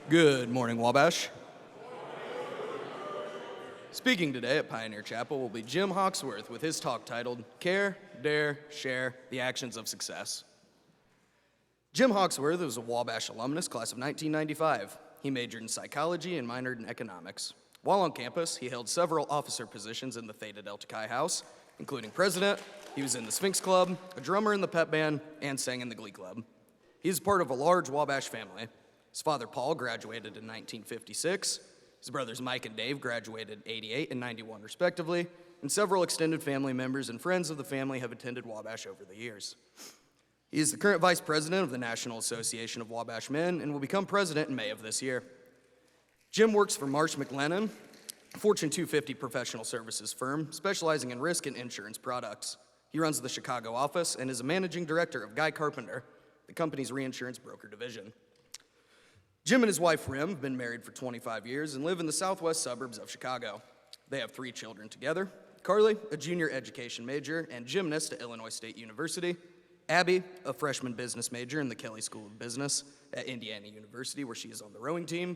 Good morning, Wabash. Speaking today at Pioneer Chapel will be Jim Hawksworth with his talk titled, Care, Dare, Share, the Actions of Success. Jim Hawksworth was a Wabash alumnus, class of 1995. He majored in psychology and minored in economics. While on campus, he held several officer positions in the Theta Delta Chi House, including president. He was in the Sphinx Club, a drummer in the pep band, and sang in the Glee Club. He is part of a large Wabash family. His father, Paul, graduated in 1956. His brothers, Mike and Dave, graduated in 88 and 91, respectively, and several extended family members and friends of the family have attended Wabash over the years. He is the current vice president of the National Association of Wabash Men and will become president in May of this year. Jim works for Marsh McLennan, a Fortune 250 professional services firm specializing in risk and insurance products. He runs the Chicago office and is a managing director of Guy Carpenter, the company's reinsurance broker division. Jim and his wife, Rim, have been married for 25 years and live in the southwest suburbs of Chicago. They have 3 children together: Carly, a junior education major and gymnast at Illinois State University; Abby, a freshman business major in the Kelley School of Business at Indiana University, where she is on the rowing team;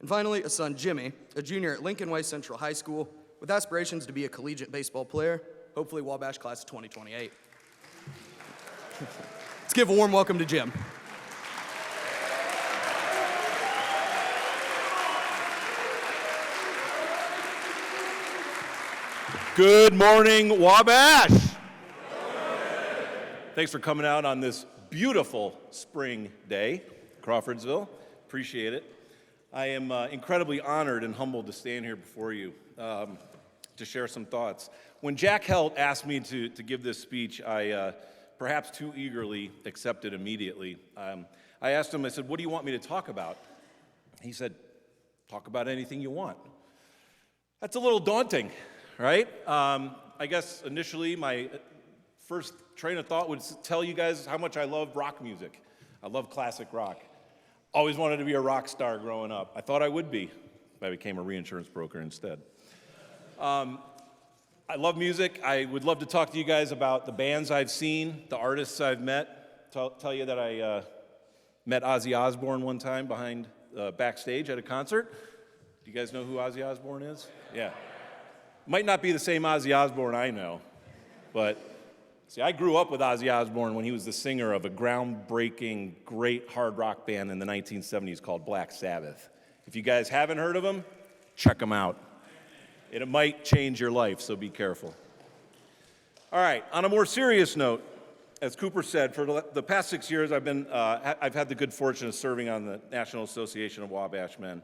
and finally, a son, Jimmy, a junior at Lincoln Way Central High School with aspirations to be a collegiate baseball player, hopefully Wabash class of 2028. Let's give a warm welcome to Jim. Good morning, Wabash. Thanks for coming out on this beautiful spring day, Crawfordsville. Appreciate it. I am incredibly honored and humbled to stand here before you to share some thoughts. When Jack Helt asked me to give this speech, I perhaps too eagerly accepted immediately. I asked him, I said, what do you want me to talk about? He said, talk about anything you want. That's a little daunting, right? I guess initially my first train of thought would tell you guys how much I love rock music. I love classic rock. Always wanted to be a rock star growing up. I thought I would be. I became a reinsurance broker instead. I love music. I would love to talk to you guys about the bands I've seen, the artists I've met. Tell you that I met Ozzy Osbourne one time backstage at a concert. Do you guys know who Ozzy Osbourne is? Yeah. Might not be the same Ozzy Osbourne I know, but see, I grew up with Ozzy Osbourne when he was the singer of a groundbreaking, great hard rock band in the 1970s called Black Sabbath. If you guys haven't heard of him, check him out. It might change your life, so be careful. All right, on a more serious note, as Cooper said, for the past 6 years, I've had the good fortune of serving on the National Association of Wabash Men.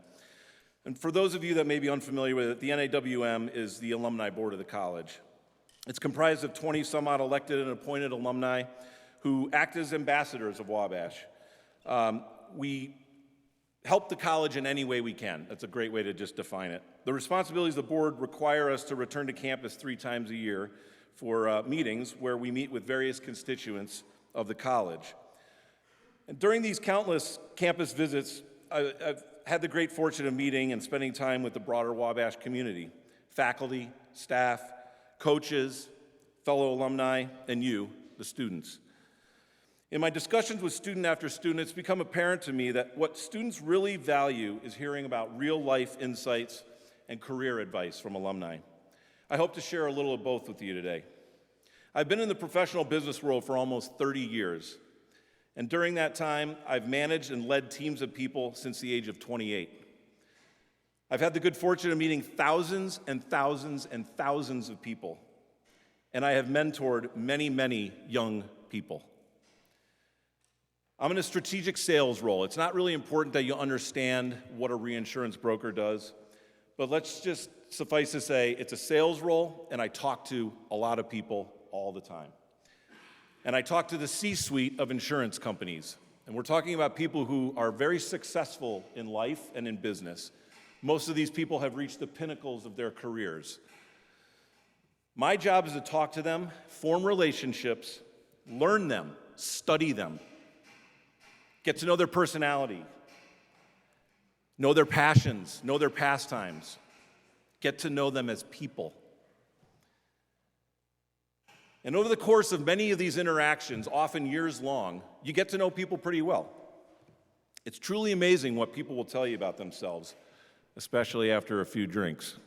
And for those of you that may be unfamiliar with it, the NAWM is the alumni board of the college. It's comprised of 20 some odd elected and appointed alumni who act as ambassadors of Wabash. We help the college in any way we can. That's a great way to just define it. The responsibilities of the board require us to return to campus 3 times a year for meetings where we meet with various constituents of the college. And during these countless campus visits, I've had the great fortune of meeting and spending time with the broader Wabash community, faculty, staff, coaches, fellow alumni, and you, the students. In my discussions with student after student, it's become apparent to me that what students really value is hearing about real-life insights and career advice from alumni. I hope to share a little of both with you today. I've been in the professional business world for almost 30 years, and during that time, I've managed and led teams of people since the age of 28. I've had the good fortune of meeting thousands and thousands and thousands of people, and I have mentored many, many young people. I'm in a strategic sales role. It's not really important that you understand what a reinsurance broker does, but let's just suffice to say it's a sales role, and I talk to a lot of people all the time. And I talk to the C-suite of insurance companies, and we're talking about people who are very successful in life and in business. Most of these people have reached the pinnacles of their careers. My job is to talk to them, form relationships, learn them, study them, get to know their personality, know their passions, know their pastimes, get to know them as people. And over the course of many of these interactions, often years long, you get to know people pretty well. It's truly amazing what people will tell you about themselves, especially after a few drinks.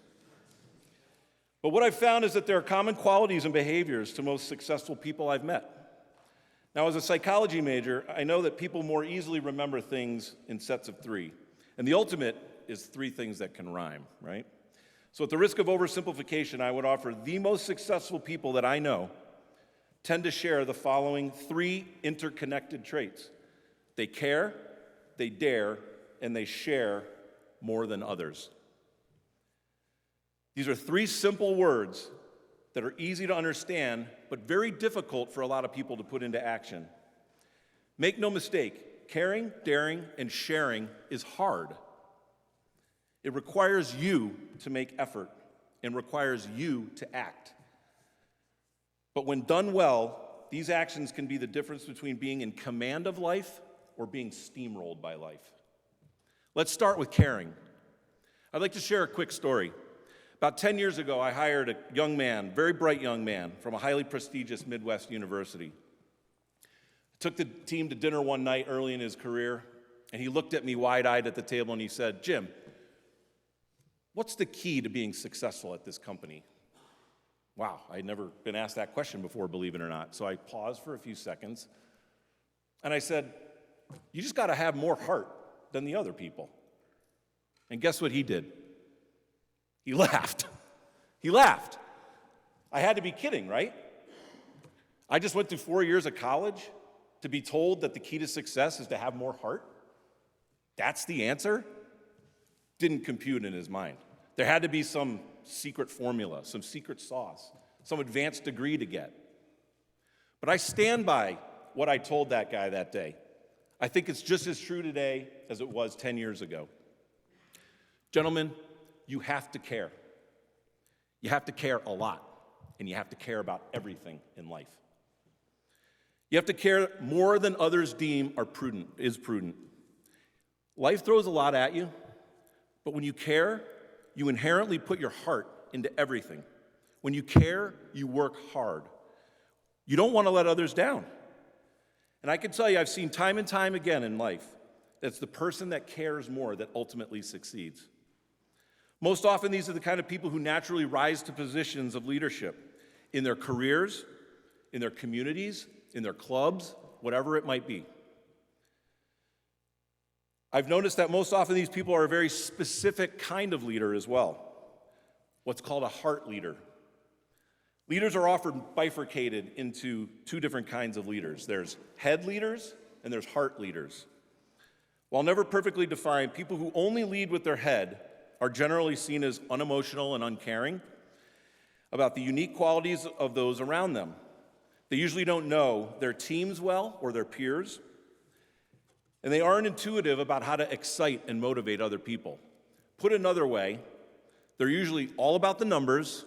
But what I've found is that there are common qualities and behaviors to most successful people I've met. Now, as a psychology major, I know that people more easily remember things in sets of three. And the ultimate is three things that can rhyme, right? So at the risk of oversimplification, I would offer the most successful people that I know tend to share the following three interconnected traits. They care, they dare, and they share more than others. These are three simple words that are easy to understand, but very difficult for a lot of people to put into action. Make no mistake, caring, daring, and sharing is hard. It requires you to make effort and requires you to act. But when done well, these actions can be the difference between being in command of life or being steamrolled by life. Let's start with caring. I'd like to share a quick story. About 10 years ago, I hired a young man, very bright young man, from a highly prestigious Midwest university. I took the team to dinner one night early in his career, and he looked at me wide-eyed at the table and he said, "Jim, what's the key to being successful at this company?" Wow, I'd never been asked that question before, believe it or not. So I paused for a few seconds, and I said, "You just got to have more heart than the other people." And guess what he did? He laughed. He laughed. I had to be kidding, right? I just went through 4 years of college to be told that the key to success is to have more heart? That's the answer? Didn't compute in his mind. There had to be some secret formula, some secret sauce, some advanced degree to get. But I stand by what I told that guy that day. I think it's just as true today as it was 10 years ago. Gentlemen, you have to care. You have to care a lot, and you have to care about everything in life. You have to care more than others deem is prudent. Life throws a lot at you, but when you care, you inherently put your heart into everything. When you care, you work hard. You don't want to let others down. And I can tell you, I've seen time and time again in life, that it's the person that cares more that ultimately succeeds. Most often, these are the kind of people who naturally rise to positions of leadership in their careers, in their communities, in their clubs, whatever it might be. I've noticed that most often these people are a very specific kind of leader as well, what's called a heart leader. Leaders are often bifurcated into two different kinds of leaders. There's head leaders and there's heart leaders. While never perfectly defined, people who only lead with their head are generally seen as unemotional and uncaring about the unique qualities of those around them. They usually don't know their teams well or their peers, and they aren't intuitive about how to excite and motivate other people. Put another way, they're usually all about the numbers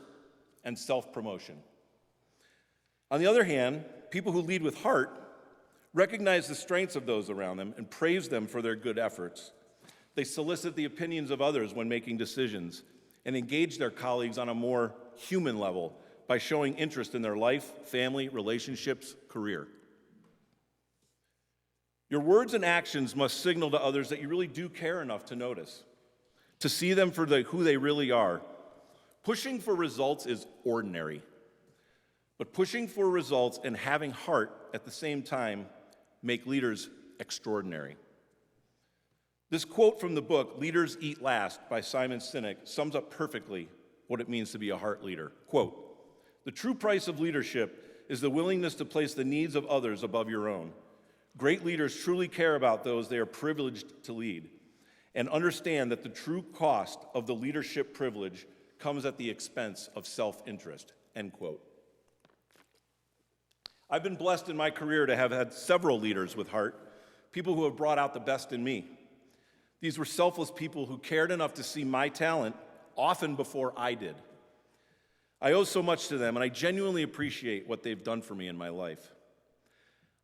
and self-promotion. On the other hand, people who lead with heart recognize the strengths of those around them and praise them for their good efforts. They solicit the opinions of others when making decisions and engage their colleagues on a more human level by showing interest in their life, family, relationships, career. Your words and actions must signal to others that you really do care enough to notice, to see them for who they really are. Pushing for results is ordinary, but pushing for results and having heart at the same time make leaders extraordinary. This quote from the book, Leaders Eat Last, by Simon Sinek, sums up perfectly what it means to be a heart leader. Quote, "The true price of leadership is the willingness to place the needs of others above your own. Great leaders truly care about those they are privileged to lead and understand that the true cost of the leadership privilege comes at the expense of self-interest," end quote. I've been blessed in my career to have had several leaders with heart, people who have brought out the best in me. These were selfless people who cared enough to see my talent often before I did. I owe so much to them, and I genuinely appreciate what they've done for me in my life.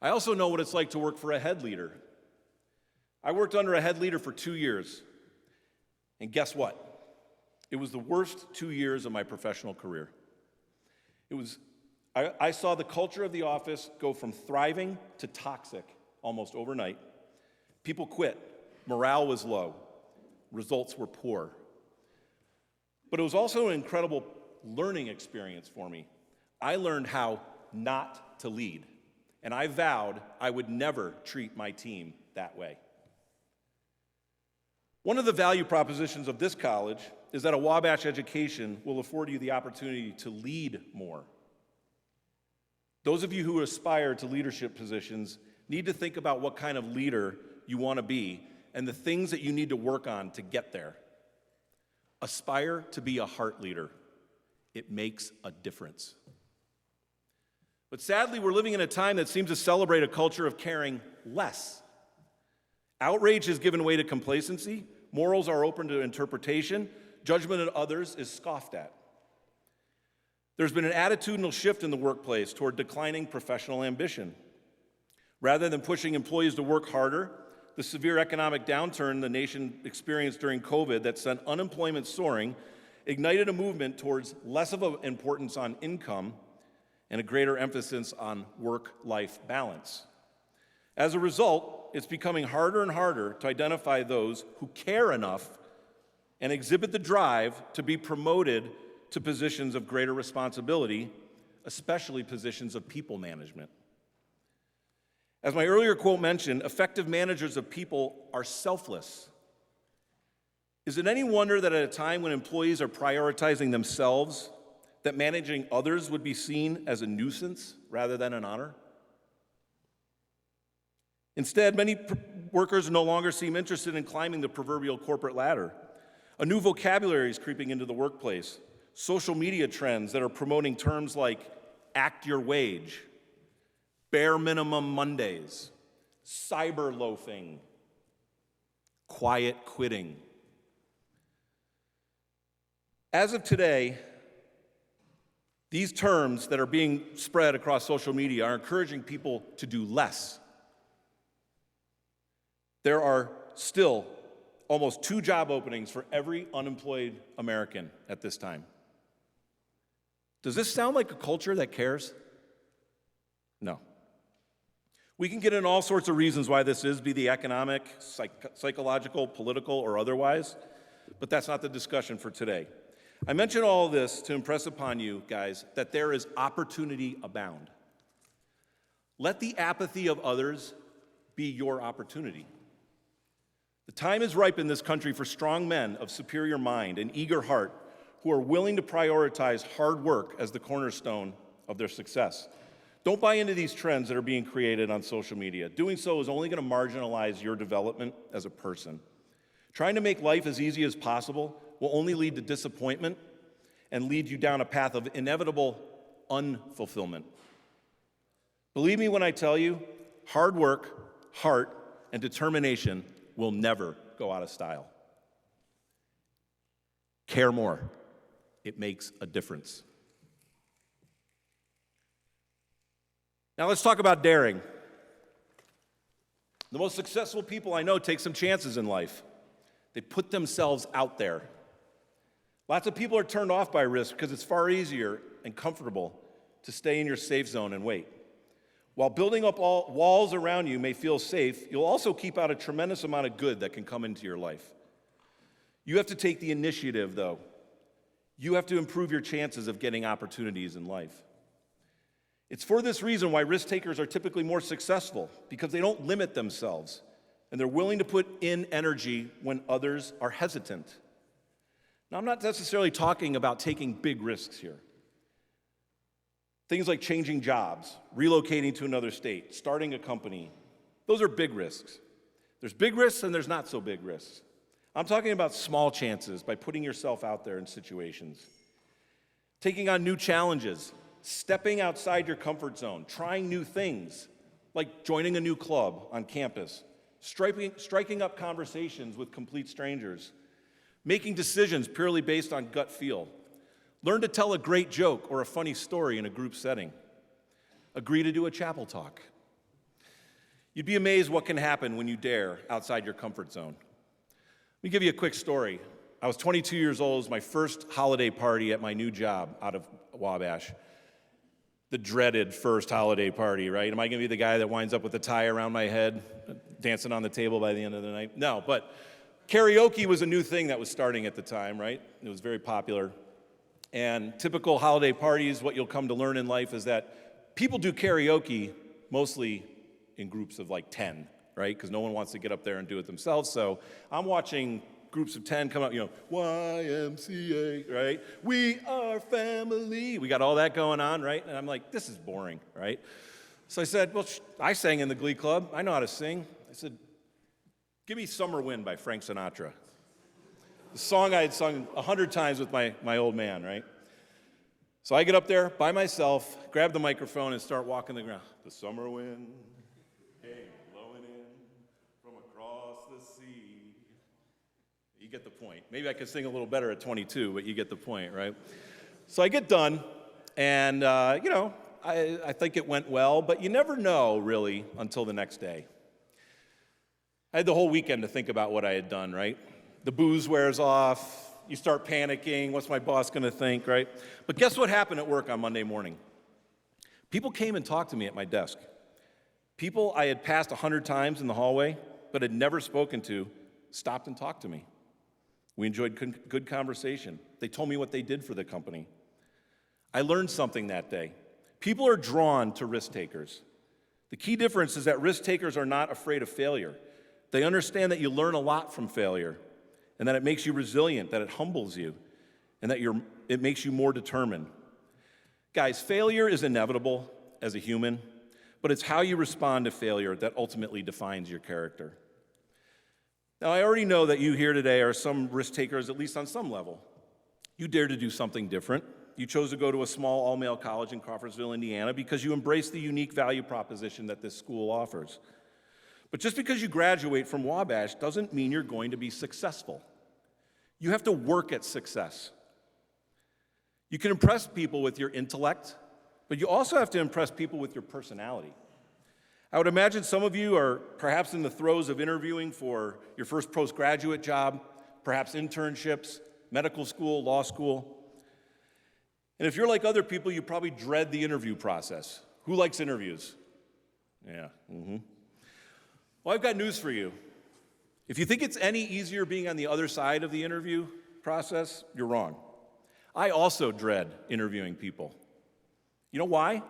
I also know what it's like to work for a head leader. I worked under a head leader for 2 years, and guess what? It was the worst 2 years of my professional career. I saw the culture of the office go from thriving to toxic almost overnight. People quit. Morale was low. Results were poor. But it was also an incredible learning experience for me. I learned how not to lead, and I vowed I would never treat my team that way. One of the value propositions of this college is that a Wabash education will afford you the opportunity to lead more. Those of you who aspire to leadership positions need to think about what kind of leader you want to be and the things that you need to work on to get there. Aspire to be a heart leader. It makes a difference. But sadly, we're living in a time that seems to celebrate a culture of caring less. Outrage has given way to complacency. Morals are open to interpretation. Judgment of others is scoffed at. There's been an attitudinal shift in the workplace toward declining professional ambition. Rather than pushing employees to work harder, the severe economic downturn the nation experienced during COVID that sent unemployment soaring ignited a movement towards less of an importance on income and a greater emphasis on work-life balance. As a result, it's becoming harder and harder to identify those who care enough and exhibit the drive to be promoted to positions of greater responsibility, especially positions of people management. As my earlier quote mentioned, effective managers of people are selfless. Is it any wonder that at a time when employees are prioritizing themselves, that managing others would be seen as a nuisance rather than an honor? Instead, many workers no longer seem interested in climbing the proverbial corporate ladder. A new vocabulary is creeping into the workplace. Social media trends that are promoting terms like act your wage, bare minimum Mondays, cyber loafing, quiet quitting. As of today, these terms that are being spread across social media are encouraging people to do less. There are still almost 2 job openings for every unemployed American at this time. Does this sound like a culture that cares? No. We can get into all sorts of reasons why this is, be the economic, psychological, political, or otherwise, but that's not the discussion for today. I mention all of this to impress upon you, guys, that there is opportunity abound. Let the apathy of others be your opportunity. The time is ripe in this country for strong men of superior mind and eager heart who are willing to prioritize hard work as the cornerstone of their success. Don't buy into these trends that are being created on social media. Doing so is only going to marginalize your development as a person. Trying to make life as easy as possible will only lead to disappointment and lead you down a path of inevitable unfulfillment. Believe me when I tell you, hard work, heart, and determination will never go out of style. Care more. It makes a difference. Now let's talk about daring. The most successful people I know take some chances in life. They put themselves out there. Lots of people are turned off by risk because it's far easier and comfortable to stay in your safe zone and wait. While building up all walls around you may feel safe, you'll also keep out a tremendous amount of good that can come into your life. You have to take the initiative, though. You have to improve your chances of getting opportunities in life. It's for this reason why risk takers are typically more successful, because they don't limit themselves, and they're willing to put in energy when others are hesitant. Now, I'm not necessarily talking about taking big risks here. Things like changing jobs, relocating to another state, starting a company, those are big risks. There's big risks and there's not so big risks. I'm talking about small chances by putting yourself out there in situations. Taking on new challenges, stepping outside your comfort zone, trying new things, like joining a new club on campus, striking up conversations with complete strangers, making decisions purely based on gut feel. Learn to tell a great joke or a funny story in a group setting. Agree to do a chapel talk. You'd be amazed what can happen when you dare outside your comfort zone. Let me give you a quick story. I was 22 years old. It was my first holiday party at my new job out of Wabash. The dreaded first holiday party, right? Am I going to be the guy that winds up with a tie around my head? dancing on the table by the end of the night. No, but karaoke was a new thing that was starting at the time, right? It was very popular. And typical holiday parties, what you'll come to learn in life is that people do karaoke mostly in groups of like 10, right? Because no one wants to get up there and do it themselves. So I'm watching groups of 10 come up, YMCA, right? We are family. We got all that going on, right? And I'm like, this is boring, right? So I said, well, I sang in the Glee Club. I know how to sing. I said, give me Summer Wind by Frank Sinatra. The song I had sung 100 times with my old man, right? So I get up there by myself, grab the microphone, and start walking the ground. The summer wind came blowing in from across the sea. You get the point. Maybe I could sing a little better at 22, but you get the point, right? So I get done, and, I think it went well, but you never know, really, until the next day. I had the whole weekend to think about what I had done, right? The booze wears off. You start panicking. What's my boss going to think, right? But guess what happened at work on Monday morning? People came and talked to me at my desk. People I had passed 100 times in the hallway but had never spoken to stopped and talked to me. We enjoyed good conversation. They told me what they did for the company. I learned something that day. People are drawn to risk takers. The key difference is that risk takers are not afraid of failure. They understand that you learn a lot from failure, and that it makes you resilient, that it humbles you, and that it makes you more determined. Guys, failure is inevitable as a human, but it's how you respond to failure that ultimately defines your character. Now, I already know that you here today are some risk takers, at least on some level. You dare to do something different. You chose to go to a small all-male college in Crawfordsville, Indiana, because you embrace the unique value proposition that this school offers. But just because you graduate from Wabash doesn't mean you're going to be successful. You have to work at success. You can impress people with your intellect, but you also have to impress people with your personality. I would imagine some of you are perhaps in the throes of interviewing for your first postgraduate job, perhaps internships, medical school, law school. And if you're like other people, you probably dread the interview process. Who likes interviews? Yeah. Well, I've got news for you. If you think it's any easier being on the other side of the interview process, you're wrong. I also dread interviewing people. You know why?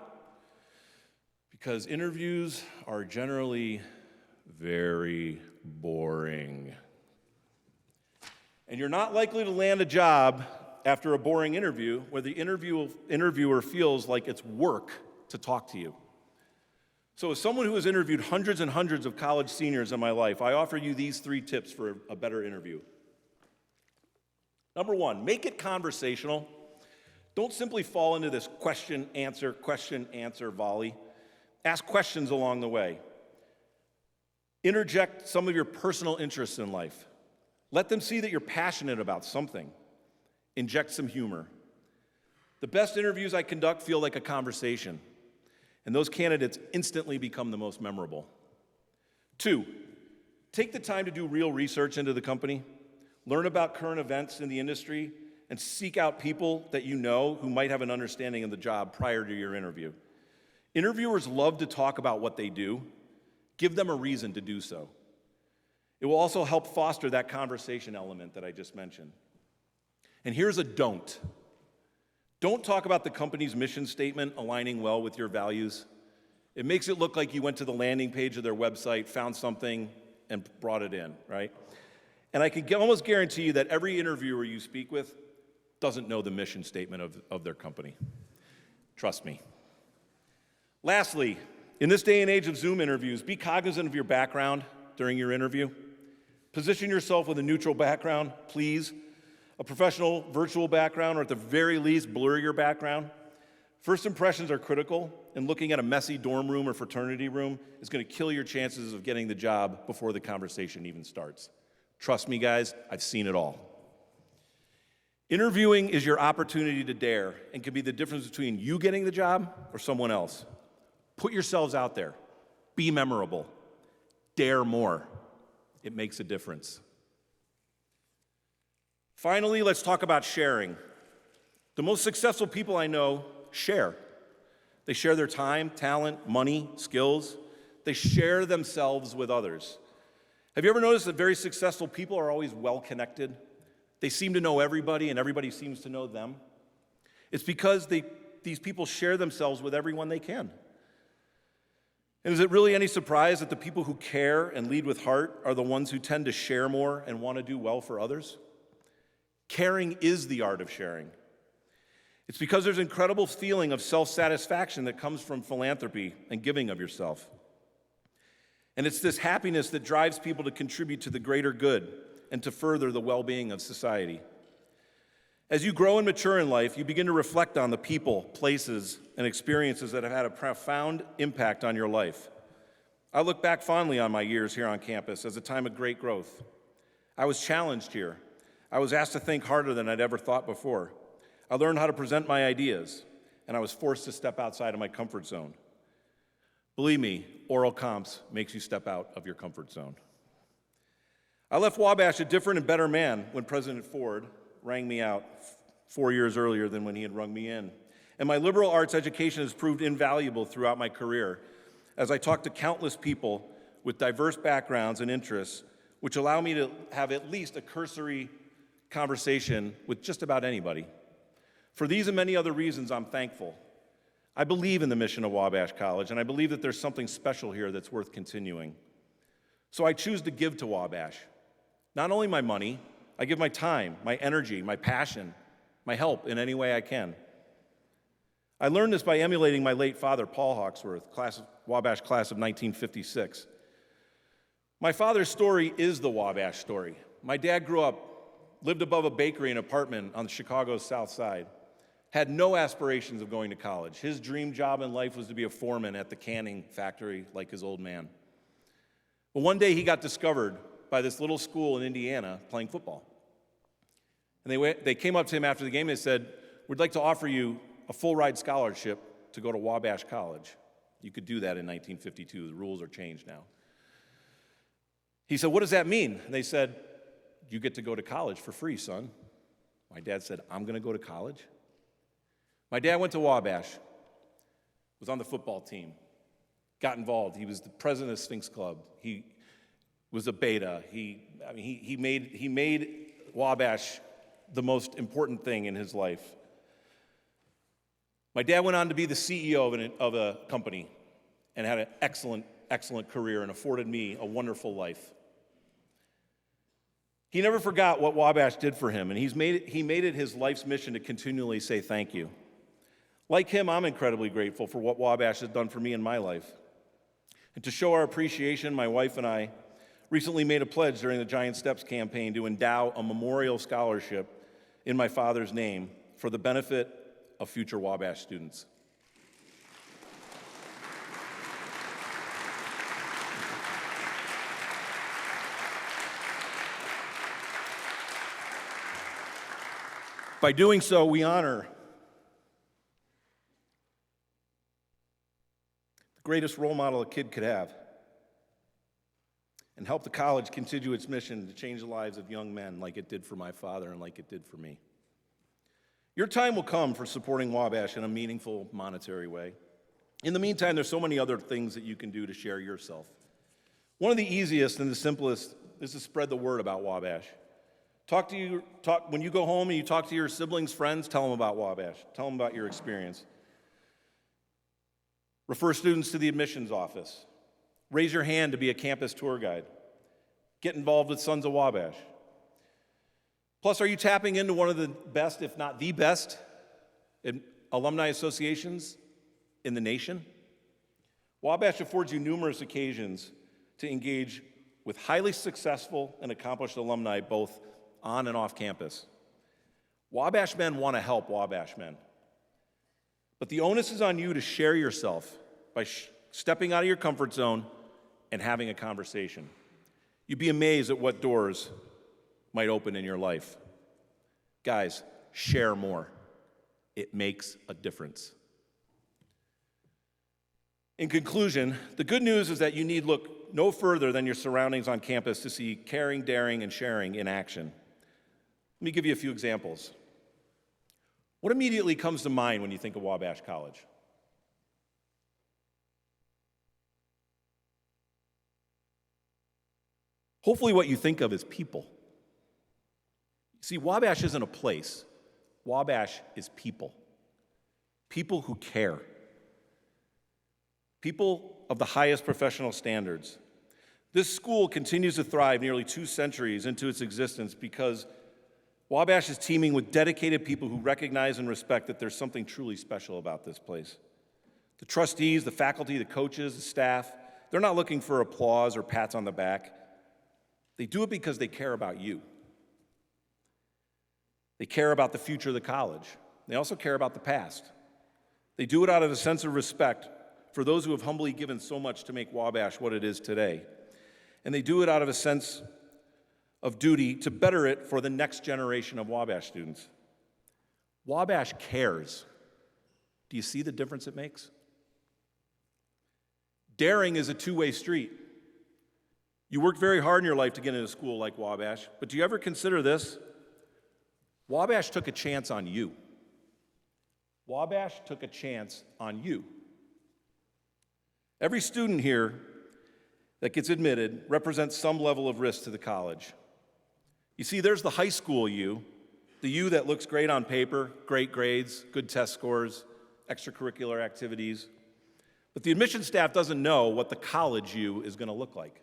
Because interviews are generally very boring. And you're not likely to land a job after a boring interview where the interviewer feels like it's work to talk to you. So as someone who has interviewed hundreds and hundreds of college seniors in my life, I offer you these 3 tips for a better interview. Number 1, make it conversational. Don't simply fall into this question, answer volley. Ask questions along the way. Interject some of your personal interests in life. Let them see that you're passionate about something. Inject some humor. The best interviews I conduct feel like a conversation. And those candidates instantly become the most memorable. 2, take the time to do real research into the company, learn about current events in the industry, and seek out people that you know who might have an understanding of the job prior to your interview. Interviewers love to talk about what they do. Give them a reason to do so. It will also help foster that conversation element that I just mentioned. And here's a don't. Don't talk about the company's mission statement aligning well with your values. It makes it look like you went to the landing page of their website, found something, and brought it in, right? And I can almost guarantee you that every interviewer you speak with doesn't know the mission statement of their company. Trust me. Lastly, in this day and age of Zoom interviews, be cognizant of your background during your interview. Position yourself with a neutral background, please. A professional virtual background, or at the very least, blur your background. First impressions are critical, and looking at a messy dorm room or fraternity room is going to kill your chances of getting the job before the conversation even starts. Trust me, guys, I've seen it all. Interviewing is your opportunity to dare and can be the difference between you getting the job or someone else. Put yourselves out there. Be memorable. Dare more. It makes a difference. Finally, let's talk about sharing. The most successful people I know share. They share their time, talent, money, skills. They share themselves with others. Have you ever noticed that very successful people are always well-connected? They seem to know everybody, and everybody seems to know them. It's because these people share themselves with everyone they can. And is it really any surprise that the people who care and lead with heart are the ones who tend to share more and want to do well for others? Caring is the art of sharing. It's because there's an incredible feeling of self-satisfaction that comes from philanthropy and giving of yourself. And it's this happiness that drives people to contribute to the greater good and to further the well-being of society. As you grow and mature in life, you begin to reflect on the people, places, and experiences that have had a profound impact on your life. I look back fondly on my years here on campus as a time of great growth. I was challenged here. I was asked to think harder than I'd ever thought before. I learned how to present my ideas, and I was forced to step outside of my comfort zone. Believe me, oral comps makes you step out of your comfort zone. I left Wabash a different and better man when President Ford rang me out 4 years earlier than when he had rung me in. And my liberal arts education has proved invaluable throughout my career as I talked to countless people with diverse backgrounds and interests, which allow me to have at least a cursory conversation with just about anybody. For these and many other reasons, I'm thankful. I believe in the mission of Wabash College, and I believe that there's something special here that's worth continuing. So I choose to give to Wabash. Not only my money, I give my time, my energy, my passion, my help in any way I can. I learned this by emulating my late father, Paul Hawksworth, Wabash class of 1956. My father's story is the Wabash story. My dad grew up, lived above a bakery and apartment on Chicago's South Side, had no aspirations of going to college. His dream job in life was to be a foreman at the canning factory like his old man. But one day he got discovered by this little school in Indiana playing football. And they came up to him after the game and they said, "We'd like to offer you a full ride scholarship to go to Wabash College." You could do that in 1952. The rules are changed now. He said, "What does that mean?" And they said, "You get to go to college for free, son." My dad said, "I'm going to go to college?" My dad went to Wabash, was on the football team, got involved. He was the president of Sphinx Club. He was a beta. He made Wabash the most important thing in his life. My dad went on to be the CEO of a company and had an excellent career and afforded me a wonderful life. He never forgot what Wabash did for him, and he made it his life's mission to continually say thank you. Like him, I'm incredibly grateful for what Wabash has done for me in my life. And to show our appreciation, my wife and I recently made a pledge during the Giant Steps campaign to endow a memorial scholarship in my father's name for the benefit of future Wabash students. By doing so, we honor the greatest role model a kid could have and help the college continue its mission to change the lives of young men like it did for my father and like it did for me. Your time will come for supporting Wabash in a meaningful, monetary way. In the meantime, there's so many other things that you can do to share yourself. One of the easiest and the simplest is to spread the word about Wabash. When you go home and you talk to your siblings, friends, tell them about Wabash. Tell them about your experience. Refer students to the admissions office. Raise your hand to be a campus tour guide. Get involved with Sons of Wabash. Plus, are you tapping into one of the best, if not the best, alumni associations in the nation? Wabash affords you numerous occasions to engage with highly successful and accomplished alumni both on and off campus. Wabash men want to help Wabash men. But the onus is on you to share yourself by stepping out of your comfort zone and having a conversation. You'd be amazed at what doors might open in your life. Guys, share more. It makes a difference. In conclusion, the good news is that you need look no further than your surroundings on campus to see caring, daring, and sharing in action. Let me give you a few examples. What immediately comes to mind when you think of Wabash College? Hopefully what you think of is people. See, Wabash isn't a place. Wabash is people. People who care. People of the highest professional standards. This school continues to thrive nearly 2 centuries into its existence because Wabash is teeming with dedicated people who recognize and respect that there's something truly special about this place. The trustees, the faculty, the coaches, the staff, they're not looking for applause or pats on the back. They do it because they care about you. They care about the future of the college. They also care about the past. They do it out of a sense of respect for those who have humbly given so much to make Wabash what it is today. And they do it out of a sense of duty to better it for the next generation of Wabash students. Wabash cares. Do you see the difference it makes? Daring is a two-way street. You work very hard in your life to get into a school like Wabash, but do you ever consider this? Wabash took a chance on you. Wabash took a chance on you. Every student here that gets admitted represents some level of risk to the college. You see, there's the high school you, the you that looks great on paper, great grades, good test scores, extracurricular activities. But the admissions staff doesn't know what the college you is going to look like.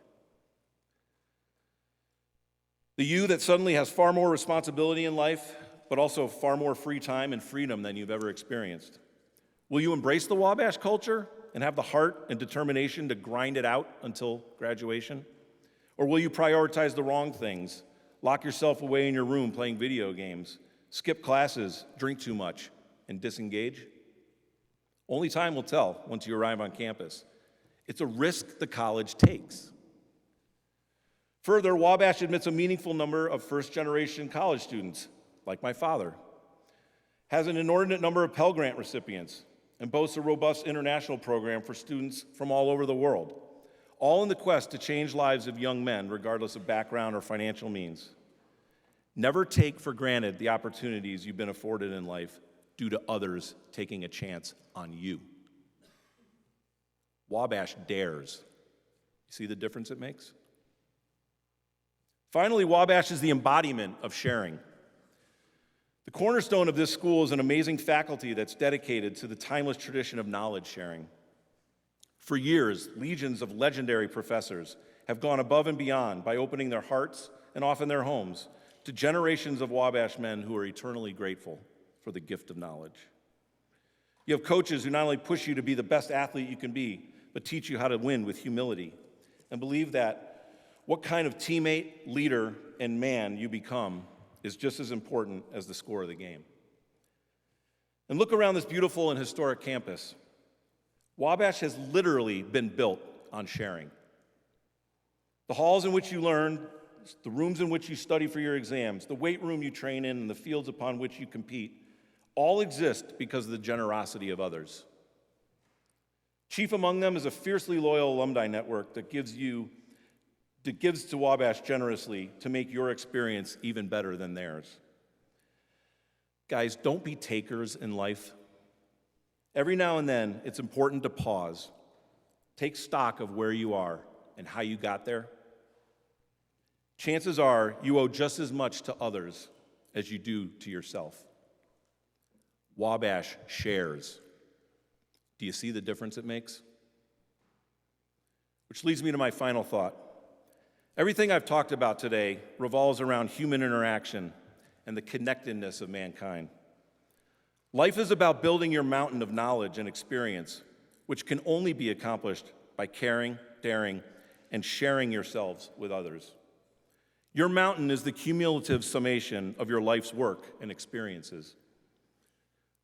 The you that suddenly has far more responsibility in life, but also far more free time and freedom than you've ever experienced. Will you embrace the Wabash culture and have the heart and determination to grind it out until graduation? Or will you prioritize the wrong things, lock yourself away in your room playing video games, skip classes, drink too much, and disengage? Only time will tell once you arrive on campus. It's a risk the college takes. Further, Wabash admits a meaningful number of first-generation college students, like my father, has an inordinate number of Pell Grant recipients, and boasts a robust international program for students from all over the world, all in the quest to change lives of young men, regardless of background or financial means. Never take for granted the opportunities you've been afforded in life due to others taking a chance on you. Wabash dares. You see the difference it makes? Finally, Wabash is the embodiment of sharing. The cornerstone of this school is an amazing faculty that's dedicated to the timeless tradition of knowledge sharing. For years, legions of legendary professors have gone above and beyond by opening their hearts and often their homes to generations of Wabash men who are eternally grateful for the gift of knowledge. You have coaches who not only push you to be the best athlete you can be, but teach you how to win with humility and believe that what kind of teammate, leader, and man you become is just as important as the score of the game. And look around this beautiful and historic campus. Wabash has literally been built on sharing. The halls in which you learn, the rooms in which you study for your exams, the weight room you train in, and the fields upon which you compete, all exist because of the generosity of others. Chief among them is a fiercely loyal alumni network that gives to Wabash generously to make your experience even better than theirs. Guys, don't be takers in life. Every now and then, it's important to pause, take stock of where you are and how you got there. Chances are you owe just as much to others as you do to yourself. Wabash shares. Do you see the difference it makes? Which leads me to my final thought. Everything I've talked about today revolves around human interaction and the connectedness of mankind. Life is about building your mountain of knowledge and experience, which can only be accomplished by caring, daring, and sharing yourselves with others. Your mountain is the cumulative summation of your life's work and experiences.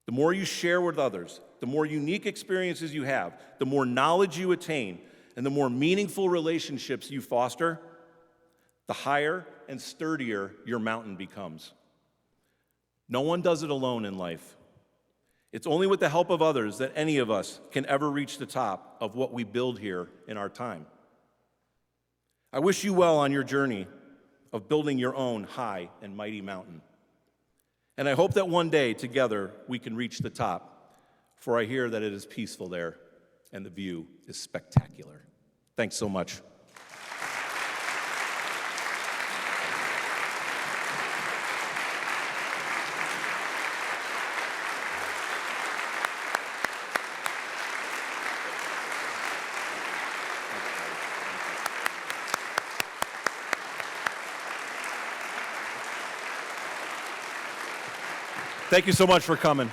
The more you share with others, the more unique experiences you have, the more knowledge you attain, and the more meaningful relationships you foster, the higher and sturdier your mountain becomes. No one does it alone in life. It's only with the help of others that any of us can ever reach the top of what we build here in our time. I wish you well on your journey of building your own high and mighty mountain. And I hope that one day together we can reach the top, for I hear that it is peaceful there and the view is spectacular. Thanks so much. Thank you so much for coming.